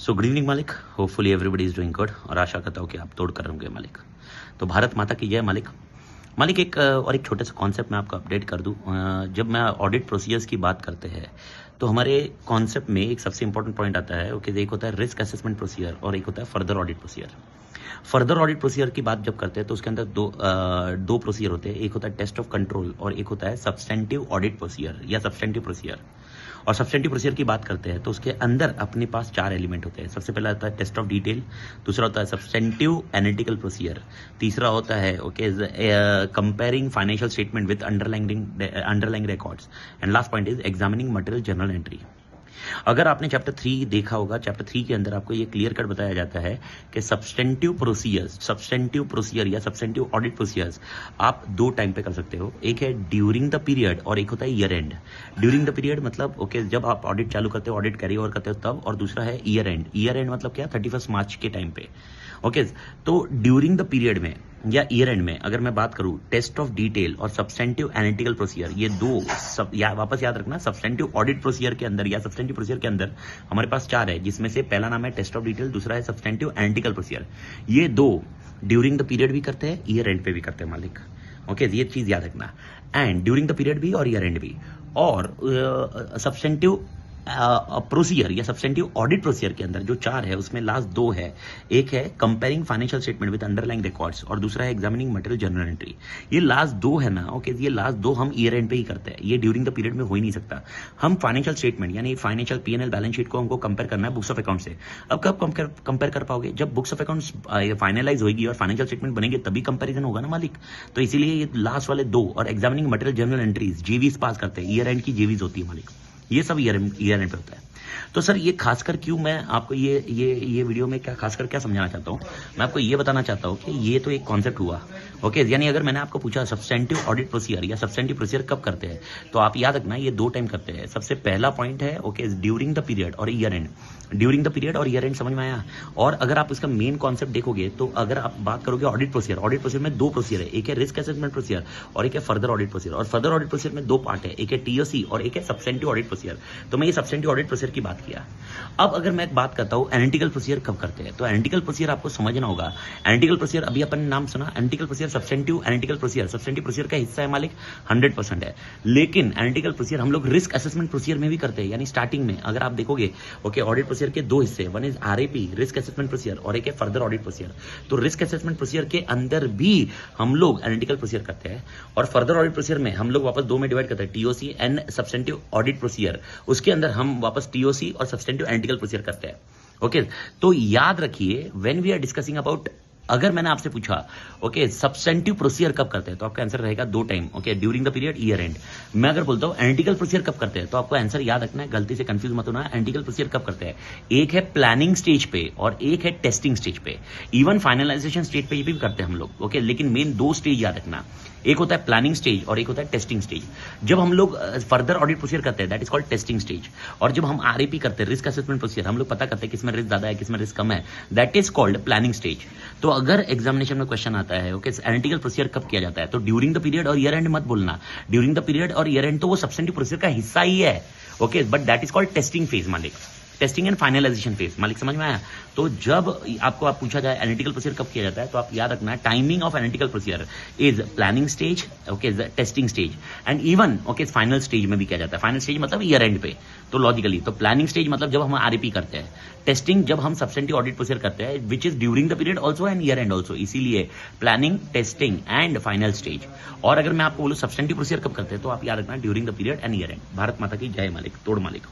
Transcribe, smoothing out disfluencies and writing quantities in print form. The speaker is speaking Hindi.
सो गुड इवनिंग मालिक, hopefully everybody is doing good और आशा करता हूँ कि आप तोड़ कर होंगे मालिक। तो भारत माता की जय मालिक। मालिक एक छोटे से कॉन्सेप्ट मैं आपको अपडेट कर दूं। जब मैं ऑडिट प्रोसीजर्स की बात करते हैं तो हमारे कॉन्सेप्ट में एक सबसे इंपॉर्टेंट पॉइंट आता है। ओके, एक होता है रिस्क असेसमेंट प्रोसीजर और एक होता है further audit procedure. Further audit procedure की बात जब करते हैं तो उसके अंदर दो प्रोसीजर होते हैं। एक होता है टेस्ट ऑफ कंट्रोल और एक होता है सब्सटेंटिव ऑडिट प्रोसीजर या सब्सटेंटिव प्रोसीजर। और सब्सटेंटिव प्रोसीजर की बात करते हैं तो उसके अंदर अपने पास 4 एलिमेंट होते हैं। सबसे पहला होता है टेस्ट ऑफ डिटेल, दूसरा होता है सब्सटेंटिव एनालिटिकल प्रोसीजर, तीसरा होता है comparing financial statement with underlying records, and last point is examining material journal entry. अगर आपने चैप्टर 3 देखा होगा, चैप्टर 3 के अंदर आपको ये क्लियर कट बताया जाता है कि सब्सटेंटिव प्रोसीजर या सब्सटेंटिव ऑडिट प्रोसीजर्स आप 2 टाइम पे कर सकते हो। एक है ड्यूरिंग द पीरियड और एक होता है year and. During the period मतलब जब आप ऑडिट चालू करते हो, ऑडिट कैरी ओवर करते हो तब, और दूसरा है ईयर एंड। ईयर एंड मतलब क्या, 31 मार्च के टाइम पे। तो ड्यूरिंग द पीरियड में या ईयर एंड में अगर मैं बात करूं, टेस्ट ऑफ डिटेल और सब्सटेंटिव एनालिटिकल प्रोसीजर, ये दो वापस याद रखना, सब्सटेंटिव ऑडिट प्रोसीजर के अंदर या सब्सटेंटिव प्रोसीजर के अंदर हमारे पास 4 है, जिसमें से पहला नाम है टेस्ट ऑफ डिटेल, दूसरा है सब्सटेंटिव एनालिटिकल प्रोसीजर। ये 2 ड्यूरिंग द पीरियड भी करते हैं, ईयर एंड पे भी करते हैं मालिक। ये चीज याद रखना। एंड ड्यूरिंग द पीरियड भी और ईयर एंड भी। और सब्सटेंटिव प्रोसीजर या सब्सटेंटिव ऑडिट प्रोसीजर के अंदर जो 4 है उसमें लास्ट 2 है। एक है comparing financial statement with underlying records और दूसरा है एग्जामिनिंग मटेरियल जर्नल एंट्री। ये लास्ट 2 है ना, ये लास्ट 2 हम ईयर एंड पे ही करते हैं। ये ड्यूरिंग द पीरियड में हो ही नहीं सकता। हम फाइनेंशियल स्टेटमेंट यानी फाइनेंशियल P&L बैलेंस शीट को हमको कंपेयर करना है बुक्स ऑफ अकाउंट से। अब कब कंपेयर कर पाओगे? जब बुक्स ऑफ अकाउंट्स फाइनलाइज होगी और फाइनेंशियल स्टेटमेंट बनेंगे तभी कंपेरिजन होगा ना मालिक। तो इसीलिए ये लास्ट वाले 2 और examining material journal entries JVs pass करते हैं। ईयर एंड की जेवीज होती है मालिक। ये सब ईयर एंड पे होता है। तो सर ये खासकर क्यों मैं आपको ये वीडियो में खासकर क्या समझाना चाहता हूँ, मैं आपको ये बताना चाहता हूँ कि ये तो एक कॉन्सेप्ट हुआ। यानी अगर मैंने आपको पूछा सब्सटेंटिव ऑडिट प्रोसीजर या सब्सटेंटिव प्रोसीजर कब करते हैं, तो आप याद रखना ये 2 टाइम करते हैं। सबसे पहला पॉइंट है ड्यूरिंग द पीरियड और year and. During the period और ईयर एंड समझ में आया। और अगर आप इसका मेन कॉन्सेप्ट देखोगे तो अगर आप बात करोगे ऑडिट प्रोसीजर में 2 प्रोसीजर है। एक है रिस्क असेसमेंट प्रोसीजर और एक है फर्दर ऑडिट प्रोसीजर। और फर्दर ऑडिट प्रोसीजर में 2 पार्ट है, एक है TOC और एक है सब्सटेंटिव ऑडिट प्रोसीजर। तो मैं ये सब्सटेंटिव ऑडिट प्रोसीजर की बात किया। अब अगर मैं बात करता हूं एनालिटिकल प्रोसीजर कब करते हैं, तो एनालिटिकल प्रोसीजर आपको समझना होगा। एनालिटिकल प्रोसीजर अभी अपन नाम सुना, analytical procedure substantive analytical procedure का हिस्सा है मालिक, 100% है। लेकिन एनालिटिकल प्रोसीजर हम लोग रिस्क असेसमेंट प्रोसीजर में भी करते हैं। यानी स्टार्टिंग में अगर आप देखोगे ऑडिट प्रोसीजर के 2 हिस्से, one is RAP risk assessment procedure और एक है फर्दर ऑडिट प्रोसीजर। तो रिस्क असेसमेंट प्रोसीजर के अंदर भी हम लोग एनालिटिकल प्रोसीजर करते हैं और फर्दर ऑडिट प्रोसीजर में हम लोग वापस 2 में डिवाइड करते हैं, TOC and substantive audit procedure. उसके अंदर हम वापस TOC और सब्सटेंटिव एनालिटिकल प्रोसीजर करते हैं। तो याद रखिए when we are discussing about, अगर मैंने आपसे पूछा सब्सटेंटिव प्रोसीजर कब करते हैं तो आपका आंसर रहेगा 2 time, during the period, year and. मैं अगर बोलता हूं एनालिटिकल प्रोसीजर कब करते हैं तो आपको आंसर याद रखना है, गलती से कंफ्यूज मत होना। एनालिटिकल प्रोसीजर कब करते हैं, एक है प्लानिंग स्टेज पे और एक है टेस्टिंग स्टेज पे। इवन फाइनलाइजेशन स्टेज पे ये भी करते हैं हम लोग। लेकिन मेन 2 स्टेज याद रखना, एक होता है प्लानिंग स्टेज और एक होता है टेस्टिंग स्टेज। जब हम लोग फर्दर ऑडिट प्रोसीजर करते हैं that is called testing stage. और जब हम RAP करते हैं, रिस्क असेसमेंट प्रोसीजर, हम लोग पता करते हैं किसमें रिस्क ज्यादा है किसमें रिस्क कम है, that is called planning stage. तो अगर एग्जामिनेशन में क्वेश्चन आता है एनालिटिकल प्रोसीजर कब किया जाता है, तो ड्यूरिंग द पीरियड और ईयर एंड मत बोलना। ड्यूरिंग द पीरियड और ईयर एंड तो वो सब्सटेंटिव प्रोसीजर का हिस्सा ही है, but that is called testing phase मालिक, टेस्टिंग एंड फाइनलाइजेशन फेज मालिक। समझ में आया? तो जब आपको पूछा जाए एनालिटिकल प्रोसीजर कब किया जाता है तो आप याद रखना timing of analytical procedure is planning stage, testing stage and even final stage में भी किया जाता है। फाइनल स्टेज मतलब ईयर एंड पे। तो लॉजिकली तो प्लानिंग स्टेज मतलब जब हम RAP करते हैं, टेस्टिंग जब हम सब्सटेंटिव ऑडिट प्रोसीजर करते हैं which is during the period also and year end also. इसीलिए planning, testing and final stage. और अगर मैं आपको बोलूं सब्सटेंटिव प्रोसीजर कब करते हैं तो आप याद रखना during the period and year and. Bharat माता की जय मालिक, तोड़ मालिक।